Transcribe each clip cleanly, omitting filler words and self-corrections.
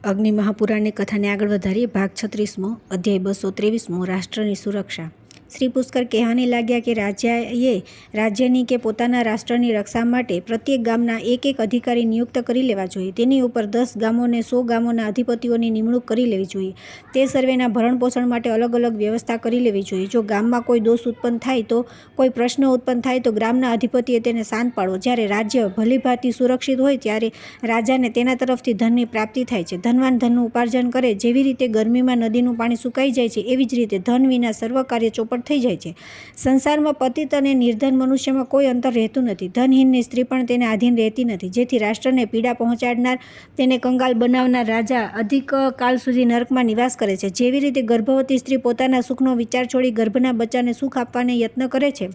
અગ્નિ મહાપુરાણની કથાને આગળ વધારીએ. ભાગ 36મો, અધ્યાય 223મો, રાષ્ટ્રની સુરક્ષા. શ્રી પુષ્કર કહેવાને લાગ્યા કે રાજાએ રાજ્યની કે પોતાના રાષ્ટ્રની રક્ષા માટે પ્રત્યેક ગામના એક અધિકારી નિયુક્ત કરી લેવા જોઈએ. તેની ઉપર 10 ગામોને 100 ગામોના અધિપતિઓની નિમણૂક કરી લેવી જોઈએ. તે સર્વેના ભરણપોષણ માટે અલગ અલગ વ્યવસ્થા કરી લેવી જોઈએ. જો ગામમાં કોઈ દોષ ઉત્પન્ન થાય તો કોઈ પ્રશ્ન ઉત્પન્ન થાય તો ગ્રામના અધિપતિએ તેને શાંત પાડવો. જ્યારે રાજ્ય ભલીભાંતિ સુરક્ષિત હોય ત્યારે રાજાને તેના તરફથી ધનની પ્રાપ્તિ થાય છે. ધનવાન ધનનું ઉપાર્જન કરે. જેવી રીતે ગરમીમાં નદીનું પાણી સુકાઈ જાય છે, એવી જ રીતે ધન વિના સર્વ કાર્ય ચોપટ થઈ જાય છે. સંસારમાં પતિત અને નિર્ધન મનુષ્યમાં કોઈ અંતર રહેતું નથી. ધનહીનની સ્ત્રી પણ તેને આધીન રહેતી નથી. જેથી રાષ્ટ્રને પીડા પહોંચાડનાર, તેને કંગાલ બનાવનાર રાજા અધિક કાળ સુધી નરકમાં નિવાસ કરે છે. જેવી રીતે ગર્ભવતી સ્ત્રી પોતાના સુખનો વિચાર છોડી ગર્ભના બચ્ચાને સુખ આપવાને યત્ન કરે છે,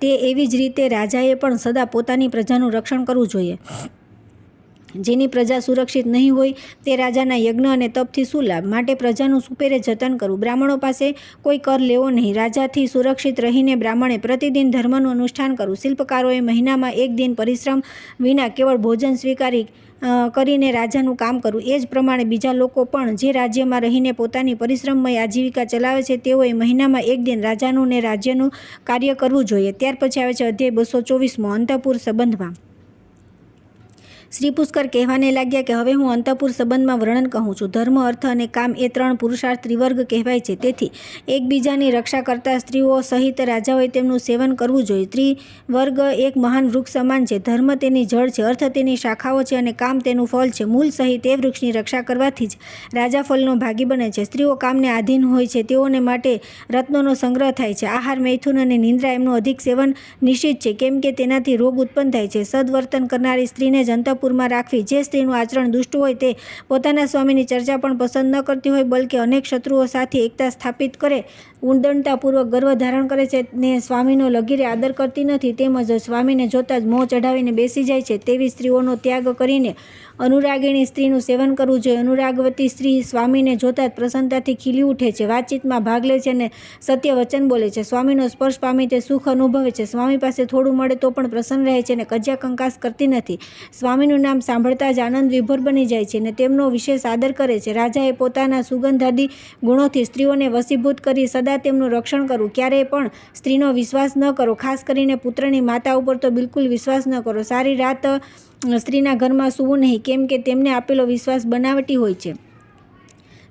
તે એવી જ રીતે રાજાએ પણ સદા પોતાની પ્રજાનું રક્ષણ કરવું જોઈએ. જેની પ્રજા સુરક્ષિત નહીં હોય તે રાજાના યજ્ઞ અને તપથી શું લાભ? માટે પ્રજાનું સુપેરે જતન કરવું. બ્રાહ્મણો પાસે કોઈ કર લેવો નહીં. રાજાથી સુરક્ષિત રહીને બ્રાહ્મણે પ્રતિદિન ધર્મનું અનુષ્ઠાન કરવું. શિલ્પકારોએ મહિનામાં 1 દિન પરિશ્રમ વિના કેવળ ભોજન કરીને રાજાનું કામ કરવું. એ જ પ્રમાણે બીજા લોકો પણ જે રાજ્યમાં રહીને પોતાની પરિશ્રમમય આજીવિકા ચલાવે છે, તેઓએ મહિનામાં 1 દિન રાજાનું ને રાજ્યનું કાર્ય કરવું જોઈએ. ત્યાર પછી આવે છે અધ્યાય 224મો, અંતઃપુર સંબંધમાં. શ્રી પુષ્કર કહેવાને લાગ્યા કે હવે હું અંતઃપુર સંબંધમાં વર્ણન કહું છું. ધર્મ, અર્થ અને કામ એ 3 પુરુષાર્થ ત્રિવર્ગ કહેવાય છે. તેથી એકબીજાની રક્ષા કરતા સ્ત્રીઓ સહિત રાજાઓએ તેમનું સેવન કરવું જોઈએ. ત્રિવર્ગ એક મહાન વૃક્ષ સમાન છે. ધર્મ તેની જળ છે, અર્થ તેની શાખાઓ છે અને કામ તેનું ફળ છે. મૂળ સહિત એ વૃક્ષની રક્ષા કરવાથી જ રાજા ફળનો ભાગી બને છે. સ્ત્રીઓ કામને આધીન હોય છે. તેઓને માટે રત્નોનો સંગ્રહ થાય છે. આહાર, મૈથુન અને નિંદ્રા એમનું અધિક સેવન નિષિદ્ધ છે, કેમ કે તેનાથી રોગ ઉત્પન્ન થાય છે. સદવર્તન કરનારી સ્ત્રીને જ અંતઃપુરમાં રાખવી. જે સ્ત્રીનું આચરણ દુષ્ટ હોય, તે પોતાના સ્વામીની ચર્ચા પણ પસંદ ન કરતી હોય, બલકે અનેક શત્રુઓ સાથે એકતા સ્થાપિત કરે, ઉદંડતાપૂર્વક ગર્વ ધારણ કરે છે ને સ્વામીનો લગીરે આદર કરતી નથી, તેમજ સ્વામીને જોતા જ મોં ચઢાવીને બેસી જાય છે, તેવી સ્ત્રીઓનો ત્યાગ કરીને અનુરાગિણી સ્ત્રીનું સેવન કરવું જોઈએ. અનુરાગવતી સ્ત્રી સ્વામીને જોતા જ પ્રસન્નતાથી ખીલી ઉઠે છે, વાતચીતમાં ભાગ લે છે અને સત્ય વચન બોલે છે. સ્વામીનો સ્પર્શ પામી તે સુખ અનુભવે છે. સ્વામી પાસે થોડું મળે તો પણ પ્રસન્ન રહે છે અને કજિયા કંકાસ કરતી નથી. સ્વામીનું નામ સાંભળતા જ આનંદ વિભોર બની જાય છે અને તેમનો વિશેષ આદર કરે છે. રાજાએ પોતાના સુગંધાદી ગુણોથી સ્ત્રીઓને વશીભૂત કરી સદા તેમનું રક્ષણ કરવું. ક્યારેય પણ સ્ત્રીનો વિશ્વાસ ન કરો. ખાસ કરીને પુત્રની માતા ઉપર તો બિલકુલ વિશ્વાસ ન કરો. સારી રાત સ્ત્રીના ઘરમાં સૂવું નહીં, કેમ કે તેમને આપેલો વિશ્વાસ બનાવટી હોય છે.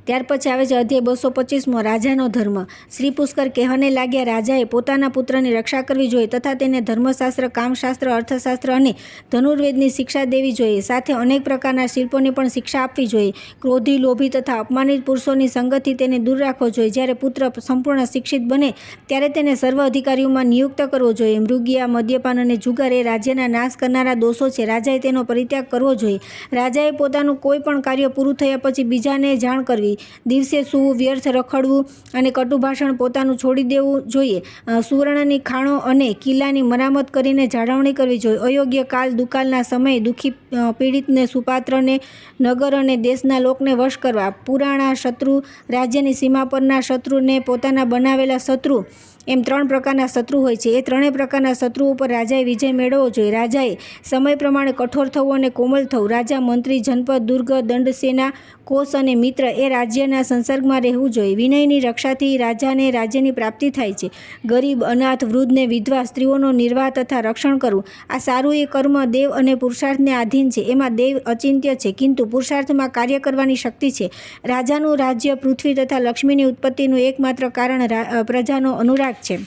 ત્યાર પછી આવે છે અધ્યાય 225મો, રાજાનો ધર્મ. શ્રી પુષ્કર કહેવાને લાગ્યા રાજાએ પોતાના પુત્રની રક્ષા કરવી જોઈએ તથા તેને ધર્મશાસ્ત્ર, કામશાસ્ત્ર, અર્થશાસ્ત્ર અને ધનુર્વેદની શિક્ષા દેવી જોઈએ. સાથે અનેક પ્રકારના શિલ્પોની પણ શિક્ષા આપવી જોઈએ. ક્રોધી, લોભી તથા અપમાનિત પુરુષોની સંગતથી તેને દૂર રાખવો જોઈએ. જ્યારે પુત્ર સંપૂર્ણ શિક્ષિત બને ત્યારે તેને સર્વ અધિકારીઓમાં નિયુક્ત કરવો જોઈએ. મૃગિયા, મદ્યપાન અને જુગાર એ રાજ્યના નાશ કરનારા દોષો છે. રાજાએ તેનો પરિત્યાગ કરવો જોઈએ. રાજાએ પોતાનું કોઈ પણ કાર્ય પૂરું થયા પછી બીજાને જાણ કરવી. દિવસે સૂવું, વ્યર્થ રખડવું અને કટુભાષણ પોતાનું છોડી દેવું જોઈએ. સુવર્ણની ખાણો અને કિલ્લાની મરામત કરીને જાળવણી કરવી જોઈએ. અયોગ્ય કાલ દુકાળના સમયે દુઃખી પીડિતને, સુપાત્રને, નગર અને દેશના લોકને વશ કરવા. પુરાણા શત્રુ, રાજ્યની સીમા પરના શત્રુને પોતાના બનાવેલા શત્રુ, એમ 3 પ્રકારના શત્રુ હોય છે. એ 3 પ્રકારના શત્રુઓ ઉપર રાજાએ વિજય મેળવવો જોઈએ. રાજાએ સમય પ્રમાણે કઠોર થવું અને કોમલ થવું. રાજા, મંત્રી, જનપદ, દુર્ગ, દંડ, સેના, કોષ અને મિત્ર એ રાજ્યના સંસર્ગમાં રહેવું જોઈએ. વિનયની રક્ષાથી રાજાને રાજ્યની પ્રાપ્તિ થાય છે. ગરીબ, અનાથ, વૃદ્ધ ને વિધવા સ્ત્રીઓનો નિર્વાહ તથા રક્ષણ કરવું. આ સારું એ કર્મ દેવ અને પુરુષાર્થને આધીન છે. એમાં દેવ અચિંત્ય છે, કિંતુ પુરુષાર્થમાં કાર્ય કરવાની શક્તિ છે. રાજાનું રાજ્ય, પૃથ્વી તથા લક્ષ્મીની ઉત્પત્તિનું એકમાત્ર કારણ પ્રજાનો અનુરાગ છે.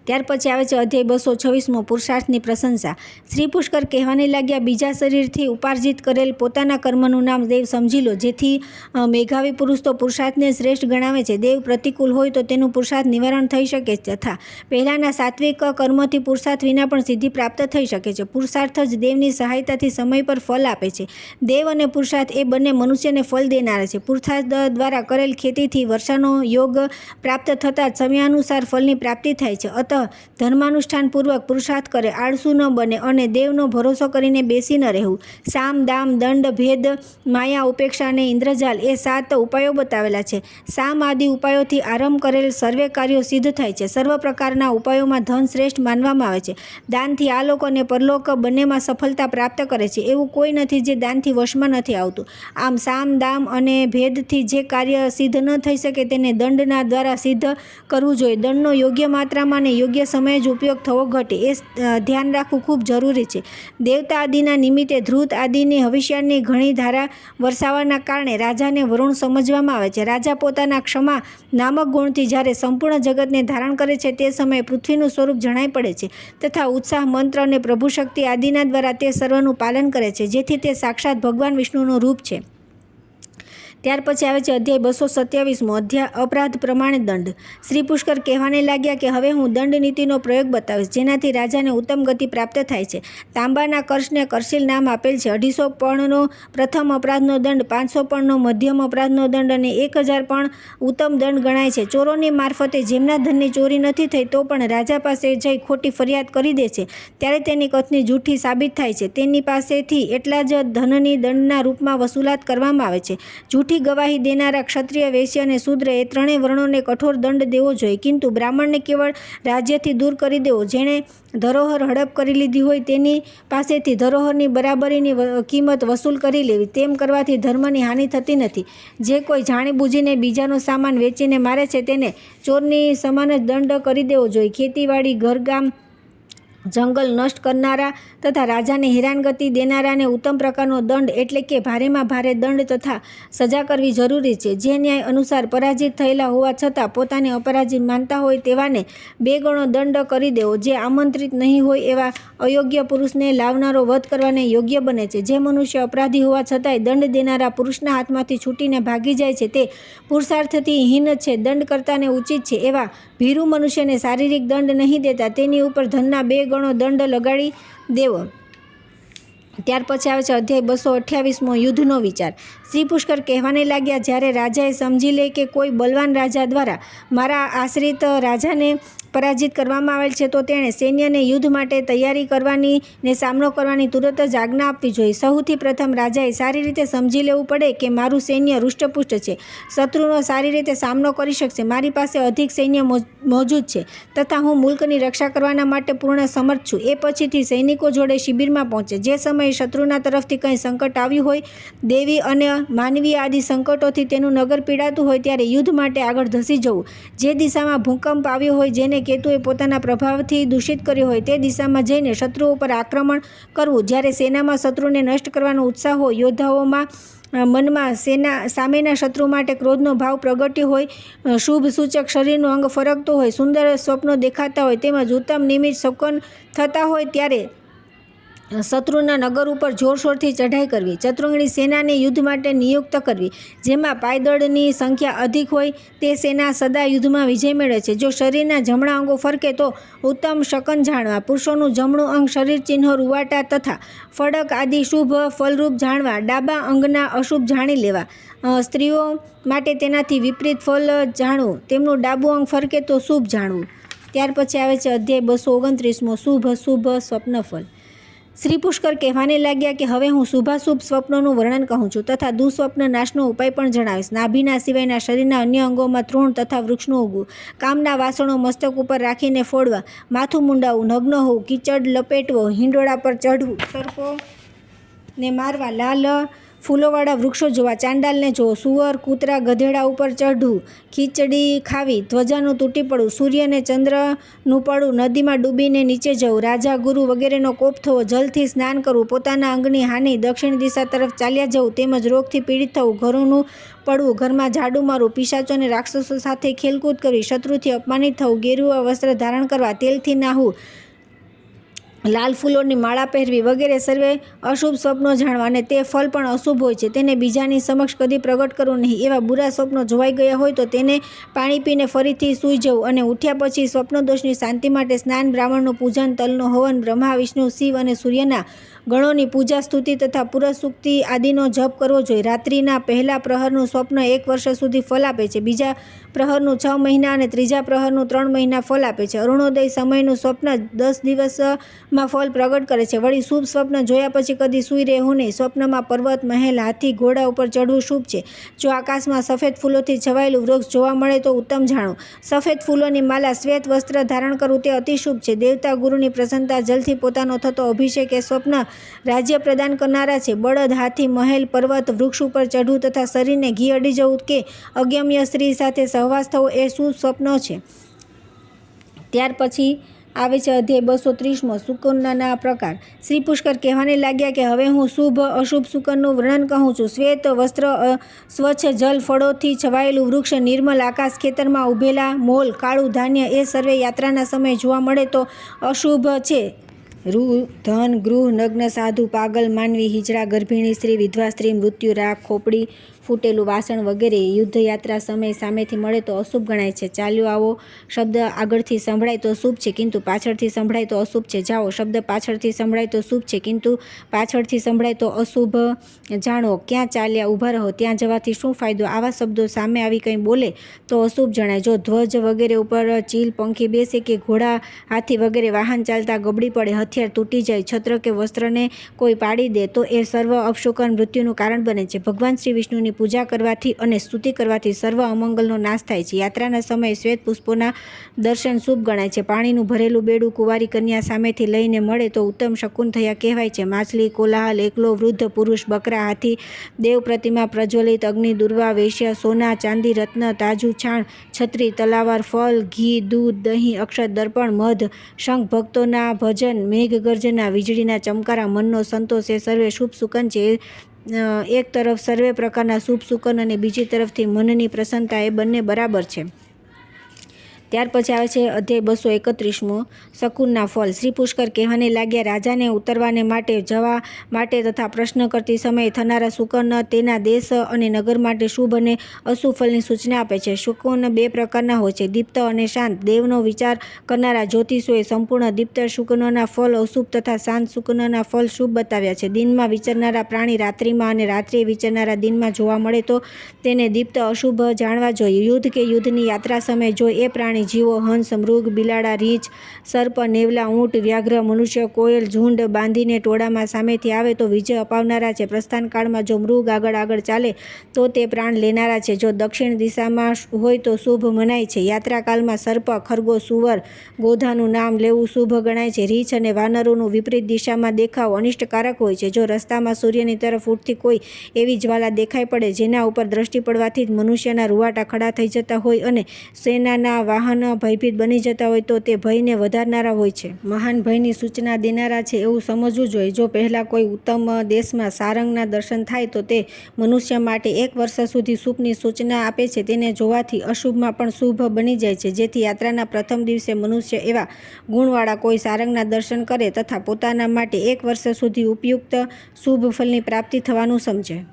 ત્યાર પછી આવે છે અધ્યાય 226મો, પુરુષાર્થની પ્રશંસા. શ્રી પુષ્કર કહેવાને લાગ્યા બીજા શરીરથી ઉપાર્જિત કરેલ પોતાના કર્મનું નામ દેવ સમજી લો. જેથી મેઘાવી પુરુષ તો પુરુષાર્થને શ્રેષ્ઠ ગણાવે છે. દેવ પ્રતિકૂળ હોય તો તેનું પુરુષાર્થ નિવારણ થઈ શકે છે તથા પહેલાંના સાત્વિક કર્મથી પુરુષાર્થ વિના પણ સિદ્ધિ પ્રાપ્ત થઈ શકે છે. પુરુષાર્થ જ દેવની સહાયતાથી સમય પર ફળ આપે છે. દેવ અને પુરુષાર્થ એ બંને મનુષ્યને ફળ દેનારા છે. પુરુષાર્થ દ્વારા કરેલ ખેતીથી વર્ષાનો યોગ પ્રાપ્ત થતાં જ સમયાનુસાર ફળની પ્રાપ્તિ થાય છે. અતઃ ધર્માનુષ્ઠાનપૂર્વક પુરુષાર્થ કરે, આળસુ ન બને અને દેવનો ભરોસો કરીને બેસી ન રહેવું. સામ, દામ, દંડ, ભેદ, માયા, ઉપેક્ષા અને ઇન્દ્રજાલ એ 7 ઉપાયો બતાવેલા છે. સામ આદિ ઉપાયોથી આરંભ કરેલ સર્વે કાર્યો સિદ્ધ થાય છે. સર્વ પ્રકારના ઉપાયોમાં ધન શ્રેષ્ઠ માનવામાં આવે છે. દાનથી આલોક અને પરલોક બંનેમાં સફળતા પ્રાપ્ત કરે છે. એવું કોઈ નથી જે દાનથી વશમાં નથી આવતું. આમ સામ, દામ અને ભેદથી જે કાર્ય સિદ્ધ ન થઈ શકે તેને દંડના દ્વારા સિદ્ધ કરવું જોઈએ. દંડનો યોગ્ય માત્રામાં અને યોગ્ય સમયે જ ઉપયોગ થવો ઘટે એ ધ્યાન રાખવું ખૂબ જરૂરી છે. દેવતા આદિના નિમિત્તે ધ્રુત આદિની હવિષ્યાની ઘણી ધારા વરસાવવાના કારણે રાજાને વરુણ સમજવામાં આવે છે. રાજા પોતાના ક્ષમા નામક ગુણથી જ્યારે સંપૂર્ણ જગતને ધારણ કરે છે તે સમયે પૃથ્વીનું સ્વરૂપ જણાઈ પડે છે તથા ઉત્સાહ, મંત્ર અને પ્રભુ શક્તિ આદિના દ્વારા તે સર્વનું પાલન કરે છે જેથી તે સાક્ષાત ભગવાન વિષ્ણુનું રૂપ છે. ત્યાર પછી આવે છે અધ્યાય 227 અપરાધ પ્રમાણે દંડ. શ્રી પુષ્કર કહેવાને લાગ્યા કે હવે હું દંડ નીતિનો પ્રયોગ બતાવીશ જેનાથી રાજાને ઉત્તમ ગતિ પ્રાપ્ત થાય છે. તાંબાના કર્ષને કરશીલ નામ આપેલ છે. 250 પણનો પ્રથમ અપરાધનો દંડ, 500 પણનો મધ્યમ અપરાધનો દંડ અને 1000 પણ ઉત્તમ દંડ ગણાય છે. ચોરોની મારફતે જેમના ધનની ચોરી નથી થઈ તો પણ રાજા પાસે જઈ ખોટી ફરિયાદ કરી દે છે ત્યારે તેની કથની જૂઠી સાબિત થાય છે. તેની પાસેથી એટલા જ ધનની દંડના રૂપમાં વસૂલાત કરવામાં આવે છે. જૂઠી ગવાહી દેનારા ક્ષત્રિય, વૈશ્ય અને શૂદ્ર એ ત્રણેય વર્ણોને કઠોર દંડ દેવો જોઈએ, કિંતુ બ્રાહ્મણને કેવળ રાજ્યથી દૂર કરી દેવો. જેણે ધરોહર હડપ કરી લીધી હોય તેની પાસેથી ધરોહરની બરાબરીની કિંમત વસૂલ કરી લેવી. તેમ કરવાથી ધર્મની હાનિ થતી નથી. જે કોઈ જાણીબૂજીને બીજાનો સામાન વેચીને મારે છે તેને ચોરની સમાન જ દંડ કરી દેવો જોઈએ. ખેતીવાડી, ઘરગામ, જંગલ નષ્ટ કરનારા તથા રાજાને હેરાનગતિ દેનારાને ઉત્તમ પ્રકારનો દંડ એટલે કે ભારેમાં ભારે દંડ તથા સજા કરવી જરૂરી છે. જે ન્યાય અનુસાર પરાજિત થયેલા હોવા છતાં પોતાને અપરાજિત માનતા હોય તેવાને 2 ગણો દંડ કરી દેવો. જે આમંત્રિત નહીં હોય એવા અયોગ્ય પુરુષને લાવનારો વધ કરવાને યોગ્ય બને છે. જે મનુષ્ય અપરાધી હોવા છતાંય દંડ દેનારા પુરુષના હાથમાંથી છૂટીને ભાગી જાય છે તે પુરુષાર્થથી હીન છે, દંડ કરતાને ઉચિત છે. એવા ભીરુ મનુષ્યને શારીરિક દંડ નહીં દેતા તેની ઉપર ધનના 2 ગણો દંડ લગાડી દેવો. ત્યાર પછી આવે છે અધ્યાય 228 યુદ્ધનો વિચાર. શ્રી પુષ્કર કહેવાને લાગ્યા જ્યારે રાજાએ સમજી લે કે કોઈ બલવાન રાજા દ્વારા મારા આશ્રિત રાજાને પરાજિત કરવામાં આવેલ છે તો તેણે સૈન્યને યુદ્ધ માટે તૈયારી કરવાની ને સામનો કરવાની તુરત જ આજ્ઞા આપવી જોઈએ. સૌથી પ્રથમ રાજાએ સારી રીતે સમજી લેવું પડે કે મારું સૈન્ય હૃષ્ટપુષ્ટ છે, શત્રુનો સારી રીતે સામનો કરી શકશે, મારી પાસે અધિક સૈન્ય મોજૂદ છે તથા હું મુલ્કની રક્ષા કરવાના માટે પૂર્ણ સમર્થ છું. એ પછીથી સૈનિકો જોડે શિબિરમાં પહોંચે. જે સમયે શત્રુના તરફથી કંઈ સંકટ આવ્યું હોય, દેવી અને માનવીય આદિ સંકટોથી તેનું નગર પીડાતું હોય ત્યારે યુદ્ધ માટે આગળ ધસી જવું. જે દિશામાં ભૂકંપ આવ્યો હોય, જેને કેતુએ પોતાના પ્રભાવથી દૂષિત કર્યો હોય તે દિશામાં જઈને શત્રુઓ પર આક્રમણ કરવું. જ્યારે સેનામાં શત્રુને નષ્ટ કરવાનો ઉત્સાહ હોય, યોદ્ધાઓમાં મનમાં સામેના શત્રુ માટે ક્રોધનો ભાવ પ્રગટ્યો હોય, શુભ સૂચક શરીરનું અંગ ફરકતું હોય, સુંદર સ્વપ્નો દેખાતા હોય તેમજ ઉત્તમ નિમિત્ત શોકન થતા હોય ત્યારે શત્રુના નગર ઉપર જોરશોરથી ચઢાઈ કરવી. ચતુરંગણી સેનાને યુદ્ધ માટે નિયુક્ત કરવી. જેમાં પાયદળની સંખ્યા અધિક હોય તે સેના સદા યુદ્ધમાં વિજય મેળવે છે. જો શરીરના જમણા અંગો ફરકે તો ઉત્તમ શકન જાણવા. પુરુષોનું જમણું અંગ શરીર ચિહ્નો રૂવાટા તથા ફડક આદિ શુભ ફલરૂપ જાણવા. ડાબા અંગના અશુભ જાણી લેવા. સ્ત્રીઓ માટે તેનાથી વિપરીત ફલ જાણવું. તેમનું ડાબું અંગ ફરકે તો શુભ જાણવું. ત્યાર પછી આવે છે અધ્યાય 229 શુભ અશુભ સ્વપ્નફલ. શ્રી પુષ્કર કહેવાને લાગ્યા કે હવે હું શુભાશુભ સ્વપ્નોનું વર્ણન કહું છું તથા દુઃસ્વપ્ન નાશનો ઉપાય પણ જણાવીશ. નાભીના સિવાયના શરીરના અન્ય અંગોમાં તૃણ તથા વૃક્ષનું ઉગવું, કામના વાસણો મસ્તક ઉપર રાખીને ફોડવા, માથું મુંડાવવું, નગ્ન હોવું, કીચડ લપેટવો, હિંડોળા પર ચઢવું, સર્પોને મારવા, લાલ ફૂલોવાળા વૃક્ષો જોવા, ચાંડાલને જોવો, સુવર, કૂતરા, ગધેડા ઉપર ચઢવું, ખીચડી ખાવી, ધ્વજાનું તૂટી પડવું, સૂર્યને ચંદ્રનું પડવું, નદીમાં ડૂબીને નીચે જવું, રાજા ગુરુ વગેરેનો કોપ થવો, જલથી સ્નાન કરવું, પોતાના અંગની હાનિ, દક્ષિણ દિશા તરફ ચાલ્યા જવું તેમજ રોગથી પીડિત થવું, ઘરોનું પડવું, ઘરમાં ઝાડુ મારવું, પિશાચો અને રાક્ષસો સાથે ખેલકૂદ કરવી, શત્રુથી અપમાનિત થવું, ગેરુઆ વસ્ત્ર ધારણ કરવા, તેલથી નાહવું, લાલ ફૂલોની માળા પહેરવી વગેરે સર્વે અશુભ સ્વપ્નો જાણવા અને તે ફળ પણ અશુભ હોય છે. તેને બીજાની સમક્ષ કદી પ્રગટ કરવું નહીં. એવા બુરા સ્વપ્નો જોવાઈ ગયા હોય તો તેને પાણી પીને ફરીથી સૂઈ જવું અને ઉઠ્યા પછી સ્વપ્નદોષની શાંતિ માટે સ્નાન, બ્રાહ્મણનું પૂજન, તલનું હવન, બ્રહ્મા, વિષ્ણુ, શિવ અને સૂર્યના ગણોની પૂજા, સ્તુતિ તથા પુરસ્તુતિ આદિનો જપ કરવો જોઈએ. રાત્રિના પહેલા પ્રહરનું સ્વપ્ન 1 વર્ષ સુધી ફળ આપે છે, બીજા પ્રહરનું 6 મહિના અને ત્રીજા પ્રહરનું 3 મહિના ફળ આપે છે. અરુણોદય સમયનું સ્વપ્ન 10 દિવસમાં ફળ પ્રગટ કરે છે. વળી શુભ સ્વપ્ન જોયા પછી કદી સૂઈ રહેવું નહીં. સ્વપ્નમાં પર્વત, મહેલ, હાથી, ઘોડા ઉપર ચઢવું શુભ છે. જો આકાશમાં સફેદ ફૂલોથી છવાયેલું વૃક્ષ જોવા મળે તો ઉત્તમ જાણો. સફેદ ફૂલોની માલા, શ્વેત વસ્ત્ર ધારણ કરવું તે અતિ શુભ છે. દેવતા ગુરુની પ્રસન્નતા, જલથી પોતાનો થતો અભિષેક એ સ્વપ્ન રાજ્ય પ્રદાન કરનારા છે. બળદ, હાથી, મહેલ, પર્વત, વૃક્ષ ઉપર ચઢવું તથા શરીરને ઘી અડી જવું કે અગમ્ય સ્ત્રી સાથે સહવાસ થવો એ શુભ સ્વપ્નો છે. ત્યાર પછી આવે છે અધ્યાય 230મો, શુકનના પ્રકાર. શ્રી પુષ્કર કહેવાને લાગ્યા કે હવે હું શુભ અશુભ શુકનનું વર્ણન કહું છું. શ્વેત વસ્ત્ર, સ્વચ્છ જલ, ફળોથી છવાયેલું વૃક્ષ, નિર્મલ આકાશ, ખેતરમાં ઉભેલા મોલ, કાળું ધાન્ય એ સર્વે યાત્રાના સમયે જોવા મળે તો અશુભ છે. રૂ, ધન, ગૃહ, નગ્ન સાધુ, પાગલ માનવી, હિજડા, ગર્ભિણી સ્ત્રી, વિધવા સ્ત્રી, મૃત્યુ, રાગ, ખોપડી, ફૂટેલું વાસણ વગેરે યુદ્ધયાત્રા સમયે સામેથી મળે તો અશુભ ગણાય છે. ચાલ્યો આવો શબ્દ આગળથી સંભળાય તો શુભ છે, કિંતુ પાછળથી સંભળાય તો અશુભ છે. જાઓ શબ્દ પાછળથી સંભળાય તો શુભ છે, કિંતુ પાછળથી સંભળાય તો અશુભ જાણો. ક્યાં ચાલ્યા, ઊભા રહો, ત્યાં જવાથી શું ફાયદો? આવા શબ્દો સામે આવી કંઈ બોલે તો અશુભ જણાય. જો ધ્વજ વગેરે ઉપર ચીલ, પંખી બેસે કે ઘોડા, હાથી વગેરે વાહન ચાલતા ગબડી પડે, હથિયાર તૂટી જાય, છત્ર કે વસ્ત્રને કોઈ પાડી દે તો એ સર્વ અપશુકન મૃત્યુનું કારણ બને છે. ભગવાન શ્રી વિષ્ણુની પૂજા કરવાથી અને સ્તુતિ કરવાથી સર્વ અમંગલનો નાશ થાય છે. યાત્રાના સમયે શ્વેત પુષ્પોના દર્શન શુભ ગણાય છે. પાણીનું ભરેલું બેડું કુંવારી કન્યા સામેથી લઈને મળે તો ઉત્તમ શકુન થયા કહેવાય છે. માછલી, કોલાહલ, એકલો, વૃદ્ધ પુરુષ, બકરા, હાથી, દેવ પ્રતિમા, પ્રજ્વલિત અગ્નિ, દુર્વા, વૈશ્ય, સોના, ચાંદી, રત્ન, તાજું છાણ, છત્રી, તલાવાર, ફળ, ઘી, દૂધ, દહીં, અક્ષત, દર્પણ, મધ, શંખ, ભક્તોના ભજન, મેઘગર્જના, વીજળીના ચમકારા, મનનો સંતોષ એ સર્વે શુભ શુકન છે. એક તરફ સર્વે પ્રકારના શુભ શુકન અને બીજી તરફથી મનની પ્રસન્નતા એ બંને બરાબર છે. ત્યાર પછી આવે છે અધ્યાય 231મો, શકુનના ફળ. શ્રી પુષ્કર કહેવાને લાગ્યા રાજાને ઉતરવાને માટે, જવા માટે તથા પ્રશ્ન કરતી સમયે થનારા શુકન તેના દેશ અને નગર માટે શુભ અને અશુભ ફળની સૂચના આપે છે. શુકન 2 પ્રકારના હોય છે, દીપ્ત અને શાંત. દેવનો વિચાર કરનારા જ્યોતિષોએ સંપૂર્ણ દીપ્ત શુકનોના ફળ અશુભ તથા શાંત શુકનોના ફળ શુભ બતાવ્યા છે. દિનમાં વિચરનારા પ્રાણી રાત્રિમાં અને રાત્રિએ વિચરનારા દિનમાં જોવા મળે તો તેને દીપ્ત અશુભ જાણવા જોઈએ. યુદ્ધ કે યુદ્ધની યાત્રા સમયે જો એ પ્રાણી, જીવો, હંસ, મૃગ, બિલાડા, રીંછ, સર્પ, નેવલા, ઊંટ, વ્યાઘ્ર, મનુષ્ય, કોયલ ઝુંડ બાંધીને ટોળામાં સામેથી આવે તો વિજય અપાવનારા છે. પ્રસ્થાન કાળમાં જો મૃગ આગળ ચાલે તો તે પ્રાણ લેનારા છે. જો દક્ષિણ દિશામાં હોય તો શુભ મનાય છે. યાત્રા કાળમાં સર્પ, ખરગો, સુવર, ગોધાનું નામ લેવું શુભ ગણાય છે. રીંછ અને વાનરોનું વિપરીત દિશામાં દેખાવ અનિષ્ટકારક હોય છે. જો રસ્તામાં સૂર્યની તરફ ઉઠતી કોઈ એવી જ્વાલા દેખાઈ પડે જેના ઉપર દ્રષ્ટિ પડવાથી જ મનુષ્યના રૂવાટા ખડા થઈ જતા હોય અને સેનાના વાહન ભયભીત બની જતા હોય તો તે ભયને વધારનારા હોય છે. મહાન ભયની સૂચના દેનારા છે એવું સમજવું જોઈએ. જો પહેલાં કોઈ ઉત્તમ દેશમાં સારંગના દર્શન થાય તો તે મનુષ્ય માટે 1 વર્ષ સુધી શુભની સૂચના આપે છે. તેને જોવાથી અશુભમાં પણ શુભ બની જાય છે. જેથી યાત્રાના પ્રથમ દિવસે મનુષ્ય એવા ગુણવાળા કોઈ સારંગના દર્શન કરે તથા પોતાના માટે 1 વર્ષ સુધી ઉપયુક્ત શુભ ફળની પ્રાપ્તિ થવાનું સમજે.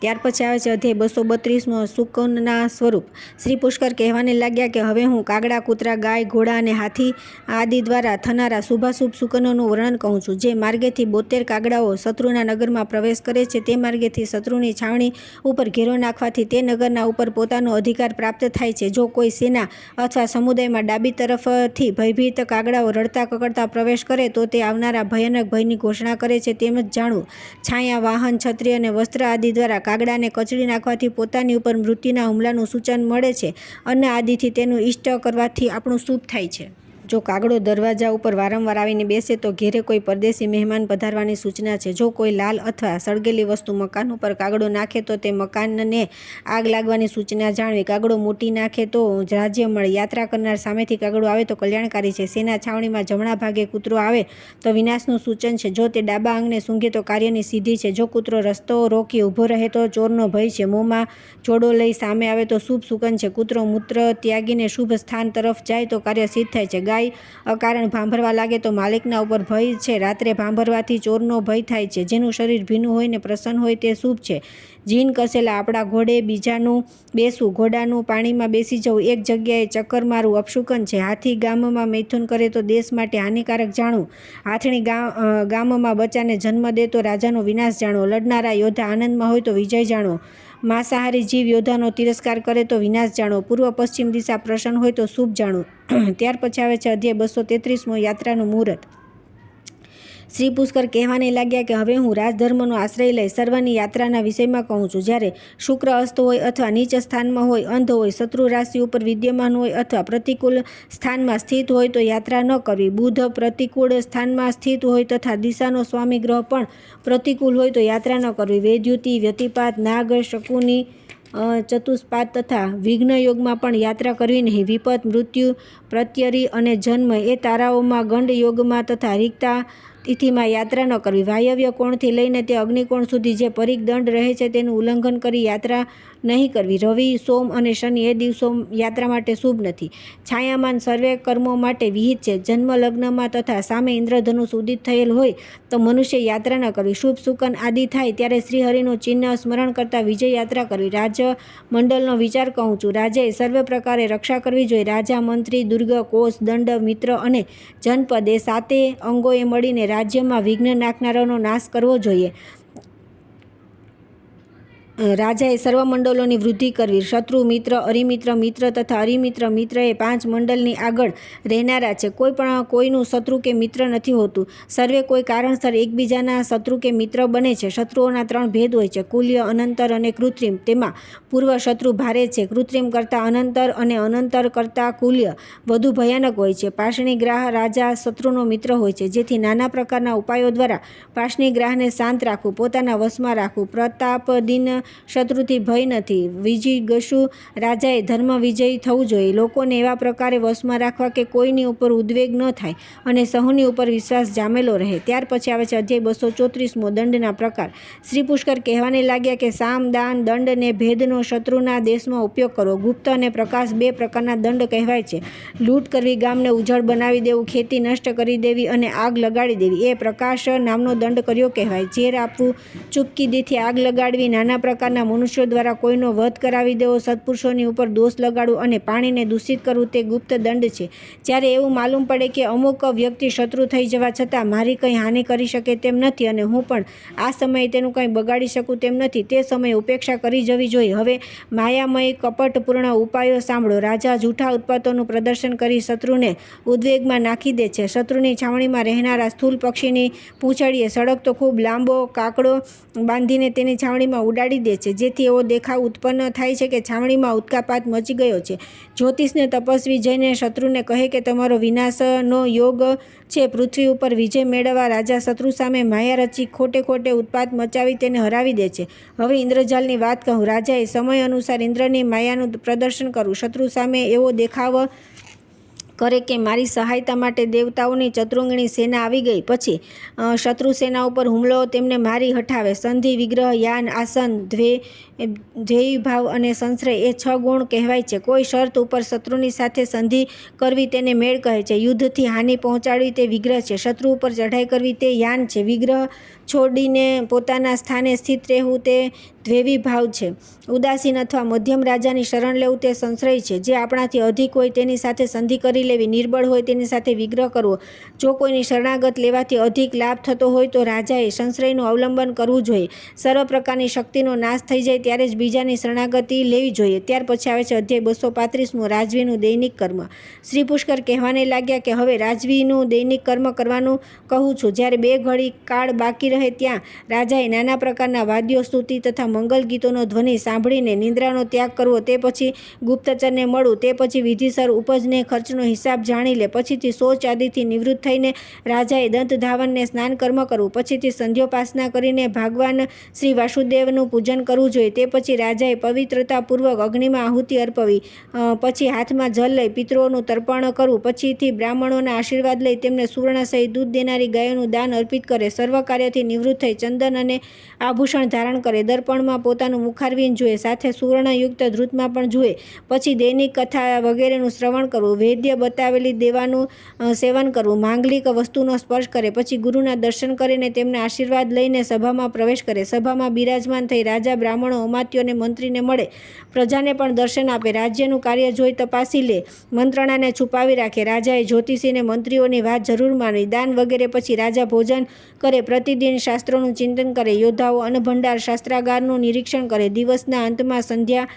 ત્યાર પછી આવે છે અધ્યાય 232મો, શુકનના સ્વરૂપ. શ્રી પુષ્કર કહેવાને લાગ્યા કે હવે હું કાગડા, કૂતરા, ગાય, ઘોડા અને હાથી આદિ દ્વારા થનારા શુભાશુભ શુકનોનું વર્ણન કહું છું. જે માર્ગેથી 72 કાગડાઓ શત્રુના નગરમાં પ્રવેશ કરે છે તે માર્ગેથી શત્રુની છાવણી ઉપર ઘેરો નાખવાથી તે નગરના ઉપર પોતાનો અધિકાર પ્રાપ્ત થાય છે. જો કોઈ સેના અથવા સમુદાયમાં ડાબી તરફથી ભયભીત કાગડાઓ રડતા કકડતા પ્રવેશ કરે તો તે આવનારા ભયાનક ભયની ઘોષણા કરે છે તેમ જ જાણવું. છાયા, વાહન, છત્રી અને વસ્ત્ર આદિ દ્વારા કાગડાને કચડી નાખવાથી પોતાની ઉપર મૃત્યુના હુમલાનું સૂચન મળે છે. અન્ન આદિથી તેનું ઇષ્ટ કરવાથી આપણું શુભ થાય છે. જો કાગડો દરવાજા ઉપર વારંવાર આવીને બેસે તો ઘેરે કોઈ પરદેશી મહેમાન પધારવાની સૂચના છે. જો કોઈ લાલ અથવા સળગેલી વસ્તુ મકાન ઉપર કાગડો નાખે તો તે મકાનને આગ લાગવાની સૂચના જાણવી. કાગડો મૂટી નાખે તો રાજ્ય મળે. યાત્રા કરનાર સામેથી કાગડો આવે તો કલ્યાણકારી છે. સેના છાવણીમાં જમણા ભાગે કૂતરો આવે તો વિનાશનું સૂચન છે. જો તે ડાબા અંગને સૂંઘે તો કાર્યની સિદ્ધિ છે. જો કૂતરો રસ્તો રોકી ઊભો રહે તો ચોરનો ભય છે. મોંમાં જોડો લઈ સામે આવે તો શુભ શુકન છે. કૂતરો મૂત્ર ત્યાગીને શુભ સ્થાન તરફ જાય તો કાર્ય સિદ્ધ થાય છે. ગાય ગાય અકારણ ભાંભરવા લાગે તો માલિકના ઉપર ભય છે. રાત્રે ભાંભરવાથી ચોરનો ભય થાય છે. જેનું શરીર ભીનું હોય ને પ્રસન્ન હોય તે શુભ છે. જીન કસેલા આપણા ઘોડે બીજાનું બેસવું, ઘોડાનું પાણીમાં બેસી જવું, એક જગ્યાએ ચક્કર મારવું અપશુકન છે. હાથી ગામમાં મૈથુન કરે તો દેશ માટે હાનિકારક જાણવું. હાથણી ગામમાં બચ્ચાને જન્મ દે તો રાજાનો વિનાશ જાણવો. લડનારા યોદ્ધા આનંદમાં હોય તો વિજય જાણવો. માંસાહારી જીવ યોદ્ધાનો તિરસ્કાર કરે તો વિનાશ જાણવો. પૂર્વ પશ્ચિમ દિશા પ્રસન્ન હોય તો શુભ જાણવું. ત્યાર પછી આવે છે અધ્યાય 233 યાત્રાનું મુહૂર્ત. શ્રી પુષ્કર કહેવાને લાગ્યા કે હવે હું રાજધર્મનો આશ્રય લઈ સર્વની યાત્રાના વિષયમાં કહું છું. જ્યારે શુક્ર અસ્ત હોય અથવા નીચ સ્થાનમાં હોય, અંધ હોય, શત્રુ રાશિ ઉપર વિદ્યમાન હોય અથવા પ્રતિકૂળ સ્થાનમાં સ્થિત હોય તો યાત્રા ન કરવી. બુધ પ્રતિકૂળ સ્થાનમાં સ્થિત હોય તથા દિશાનો સ્વામી ગ્રહ પણ પ્રતિકૂળ હોય તો યાત્રા ન કરવી. વેદ્યુતિ, વ્યતિપાત, નાગ, શકુની, ચતુષ્પાત તથા વિઘ્ન યોગમાં પણ યાત્રા કરવી નહીં. વિપત, મૃત્યુ, પ્રત્યરી અને જન્મ એ તારાઓમાં, ગંડ યોગમાં તથા રિક્તા તિથિમાં યાત્રા ન કરવી. વાયવ્ય કોણથી લઈને તે અગ્નિકોણ સુધી જે પરિઘ દંડ રહે છે તેનું ઉલ્લંઘન કરી યાત્રા નહીં કરવી. રવિ, સોમ અને શનિ એ દિવસો યાત્રા માટે શુભ નથી. છાયામાન સર્વે કર્મો માટે વિહિત છે. જન્મ લગ્નમાં તથા સામે ઇન્દ્રધનુષ ઉદિત થયેલ હોય તો મનુષ્ય યાત્રા ન કરવી. શુભ સુકન આદિ થાય ત્યારે શ્રીહરિનું ચિહ્ન સ્મરણ કરતા વિજય યાત્રા કરવી. રાજમંડળનો વિચાર કહું છું. રાજાએ સર્વે પ્રકારે રક્ષા કરવી જોઈએ. રાજા, મંત્રી, દુર્ગ, કોષ, દંડ, મિત્ર અને જનપદ એ સાતે અંગોએ મળીને રાજ્યમાં વિઘ્ન નાખનારાનો નાશ કરવો જોઈએ. રાજાએ સર્વ મંડળોની વૃદ્ધિ કરવી. શત્રુ, મિત્ર, અરિમિત્ર, મિત્ર તથા અરિમિત્ર મિત્ર એ 5 મંડળની આગળ રહેનારા છે. કોઈ પણ કોઈનું શત્રુ કે મિત્ર નથી હોતું. સર્વે કોઈ કારણસર એકબીજાના શત્રુ કે મિત્ર બને છે. શત્રુઓના 3 ભેદ હોય છે: કુલ્ય, અનંતર અને કૃત્રિમ. તેમાં પૂર્વ શત્રુ ભારે છે. કૃત્રિમ કરતાં અનંતર અને અનંતર કરતાં કુલ્ય વધુ ભયાનક હોય છે. પાષણીગ્રાહ રાજા શત્રુનો મિત્ર હોય છે. જેથી નાના પ્રકારના ઉપાયો દ્વારા પાષણીગ્રાહને શાંત રાખવું, પોતાના વશમાં રાખવું. પ્રતાપદીન શત્રુથી ભય નથી. વિજિગીષુ રાજાએ ધર્મ વિજયી થવું જોઈએ. લોકોને એવા પ્રકારે વશમાં રાખવા કે કોઈની ઉપર ઉદ્વેગ ન થાય અને સહુની ઉપર વિશ્વાસ જામેલો રહે. ત્યાર પછી આવે છે અધ્યાય 234 દંડના પ્રકાર. શ્રી પુષ્કર કહેવાને લાગ્યા કે સામ, દાન, દંડ ને ભેદનો શત્રુના દેશમાં ઉપયોગ કરવો. ગુપ્ત અને પ્રકાશ 2 પ્રકારના દંડ કહેવાય છે. લૂંટ કરવી, ગામને ઉજળ બનાવી દેવું, ખેતી નષ્ટ કરી દેવી અને આગ લગાડી દેવી એ પ્રકાશ નામનો દંડ કર્યો કહેવાય. ઝેર આપવું, ચૂપકીદીથી આગ લગાડવી, નાના પ્રકારના મનુષ્યો દ્વારા કોઈનો વધ કરાવી દેવો, સત્પુરુષોની ઉપર દોષ લગાડવું અને પાણીને દૂષિત કરવું તે ગુપ્ત દંડ છે. જ્યારે એવું માલુમ પડે કે અમુક વ્યક્તિ શત્રુ થઈ જવા છતાં મારી કંઈ હાનિ કરી શકે તેમ નથી અને હું પણ આ સમયે તેનું કંઈ બગાડી શકું તેમ નથી, તે સમયે ઉપેક્ષા કરી જવી જોઈએ. હવે માયામય કપટપૂર્ણ ઉપાયો સાંભળો. રાજા જૂઠા ઉત્પાતોનું પ્રદર્શન કરી શત્રુને ઉદ્વેગમાં નાખી દે છે. શત્રુની છાવણીમાં રહેનારા સ્થૂલ પક્ષીની પૂંછડીએ સળગતો ખૂબ લાંબો કાકડો બાંધીને તેની છાવણીમાં ઉડાડી દે છે. જેથી એવો દેખાવ ઉત્પન્ન થાય છે કે છાવણીમાં ઉત્કાપાત મચી ગયો છે. જ્યોતિષને તપસ્વી જઈને શત્રુને કહે કે તમારો વિનાશનો યોગ છે. પૃથ્વી ઉપર વિજય મેળવવા રાજા શત્રુ સામે માયા રચી ખોટે ખોટે ઉત્પાત મચાવી તેને હરાવી દે છે. હવે ઇન્દ્રજાલની વાત કહું. રાજાએ સમય અનુસાર ઇન્દ્રની માયાનું પ્રદર્શન કરવું. શત્રુ સામે એવો દેખાવ કરે કે મારી સહાયતા માટે દેવતાઓની ચતુર્ંગણી સેના આવી ગઈ. પછી શત્રુ સેના ઉપર હુમલો તેમને મારી હટાવે. સંધિ, વિગ્રહ, યાન, આસન, ધ્યેયભાવ અને સંશ્રય એ 6 ગુણ કહેવાય છે. કોઈ શરત ઉપર શત્રુની સાથે સંધિ કરવી તેને મેળ કહે છે. યુદ્ધથી હાનિ પહોંચાડવી તે વિગ્રહ છે. શત્રુ ઉપર ચઢાઈ કરવી તે યાન છે. વિગ્રહ છોડીને પોતાના સ્થાને સ્થિત રહેવું તે દ્વેવીભાવ છે. ઉદાસીન અથવા મધ્યમ રાજાની શરણ લેવું તે સંશ્રય છે. જે આપણાથી અધિક હોય તેની સાથે સંધિ કરી લેવી. નિર્બળ હોય તેની સાથે વિગ્રહ કરવો. જો કોઈની શરણાગત લેવાથી અધિક લાભ થતો હોય તો રાજાએ સંશ્રયનું અવલંબન કરવું જોઈએ. સર્વ પ્રકારની શક્તિનો નાશ થઈ જાય ત્યારે જ બીજાની શરણાગતિ લેવી જોઈએ. ત્યાર પછી આવે છે અધ્યાય 235 રાજવીનું દૈનિક કર્મ. શ્રી પુષ્કર કહેવાને લાગ્યા કે હવે રાજવીનું દૈનિક કર્મ કરવાનું કહું છું. જ્યારે 2 ઘડી કાળ બાકી રહે ત્યાં રાજાએ નાના પ્રકારના વાદ્યો, સ્તુતિ તથા મંગલ ગીતોનો ધ્વનિ સાંભળીને નિંદ્રાનો ત્યાગ કરવો. તે પછી ગુપ્તચરને મળવું. તે પછી વિધિસર ઉપજને ખર્ચનો હિસાબ જાણી લે. પછીથી શૌચ આદિથી નિવૃત્ત થઈને રાજાએ દંત ધાવનને સ્નાન કર્મ કરવું. પછીથી સંધ્યોપાસના કરીને ભગવાન શ્રી વાસુદેવનું પૂજન કરવું જોઈએ. તે પછી રાજાએ પવિત્રતાપૂર્વક અગ્નિમાં આહુતિ અર્પવી. પછી હાથમાં જલ લઈ પિતૃઓનું તર્પણ કરવું. પછીથી બ્રાહ્મણોના આશીર્વાદ લઈ તેમને સુવર્ણ સહિત દૂધ દેનારી ગાયોનું દાન અર્પિત કરે. સર્વ કાર્યથી નિવૃત્ત થઈ ચંદન અને આભૂષણ ધારણ કરે, દર્પણમાં પોતાનું મુખારવિંદ જુએ, સાથે સુવર્ણયુક્ત ધૃતમાં પણ જુએ, પછી દૈનિક કથા વગેરેનું શ્રવણ કરવું, વૈદ્ય બતાવેલી દેવાનું સેવન કરવું, માંગલિક વસ્તુનો સ્પર્શ કરે, પછી ગુરુના દર્શન કરીને તેમના આશીર્વાદ લઈને સભામાં પ્રવેશ કરે, સભામાં બિરાજમાન થઈ રાજા, બ્રાહ્મણો, અમાત્યો અને મંત્રીને મળે, પ્રજાને પણ દર્શન આપે, રાજ્યનું કાર્ય જોઈ તપાસી લે, મંત્રણાને છુપાવી રાખે, રાજાએ જ્યોતિષીને મંત્રીઓની વાત જરૂર માનવી, દાન વગેરે પછી રાજા ભોજન કરે, પ્રતિદિન શાસ્ત્રોનું ચિંતન કરે, યોદ્ધાઓ અન્નભંડાર શાસ્ત્રાગારનું નિરીક્ષણ કરે, દિવસના અંતમાં સંધ્યા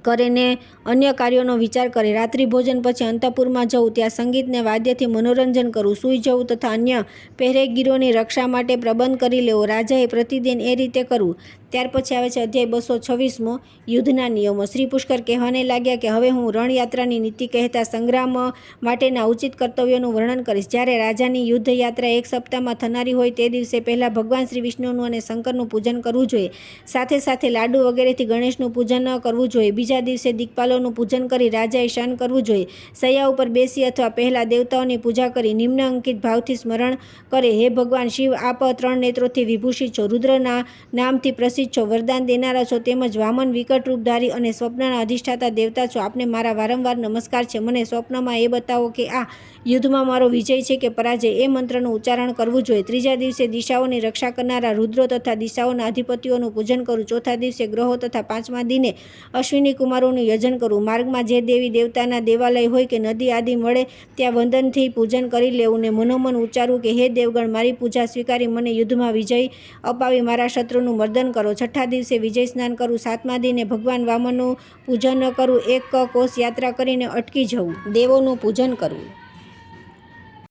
કરીને અન્ય કાર્યોનો વિચાર કરે, રાત્રિ ભોજન પછી અંતઃપુરમાં જવું, ત્યાં સંગીતને વાદ્યથી મનોરંજન કરવું, સૂઈ જવું તથા અન્ય પહેરેગીરોની રક્ષા માટે પ્રબંધ કરી લેવો, રાજાએ પ્રતિદિન એ રીતે કરવું. ત્યાર પછી આવે છે અધ્યાય 226મો યુદ્ધના નિયમો. શ્રી પુષ્કર કહેવાને લાગ્યા કે હવે હું રણયાત્રાની નીતિ કહેતા સંગ્રામ માટેના ઉચિત કર્તવ્યોનું વર્ણન કરીશ. જ્યારે રાજાની યુદ્ધયાત્રા 1 સપ્તાહમાં થનારી હોય તે દિવસે પહેલાં ભગવાન શ્રી વિષ્ણુનું અને શંકરનું પૂજન કરવું જોઈએ, સાથે સાથે લાડુ વગેરેથી ગણેશનું પૂજન કરવું જોઈએ. બીજા દિવસે દિક્પાલોનું પૂજન કરી રાજાએ શયન કરવું જોઈએ. શૈયા ઉપર બેસી અથવા પહેલાં દેવતાઓની પૂજા કરી નિમ્ન અંકિત ભાવથી સ્મરણ કરે, હે ભગવાન શિવ, આપ 3 નેત્રોથી વિભૂષિત છો, રુદ્રના નામથી પ્રસિદ્ધ છો, વરદાન દેનારા છો, તેમજ વામન વિકટ રૂપધારી અને સ્વપ્નના અધિષ્ઠાતા દેવતા છો. આપને મારા વારંવાર નમસ્કાર છે. મને સ્વપ્નમાં એ બતાવો કે આ યુદ્ધમાં મારો વિજય છે કે પરાજય. એ મંત્રનું ઉચ્ચારણ કરવું જોઈએ. ત્રીજા દિવસે દિશાઓની રક્ષા કરનારા રુદ્રો તથા દિશાઓના અધિપતિઓનું પૂજન કરવું. ચોથા દિવસે ગ્રહો તથા 5મા દિને અશ્વિની કુમારોનું યજન કરવું. માર્ગમાં જે દેવી દેવતાના દેવાલય હોય કે નદી આદિ મળે ત્યાં વંદનથી પૂજન કરી લેવું ને મનોમન ઉચ્ચારવું કે હે દેવગણ, મારી પૂજા સ્વીકારી મને યુદ્ધમાં વિજય અપાવી મારા શત્રુનું મર્દન કરો. છઠ્ઠા દિવસે વિજય સ્નાન કરવું. 7મા દિને ભગવાન વામનનું પૂજન કરવું. 1 કોસ યાત્રા કરીને અટકી જવું. દેવોનું પૂજન કરવું.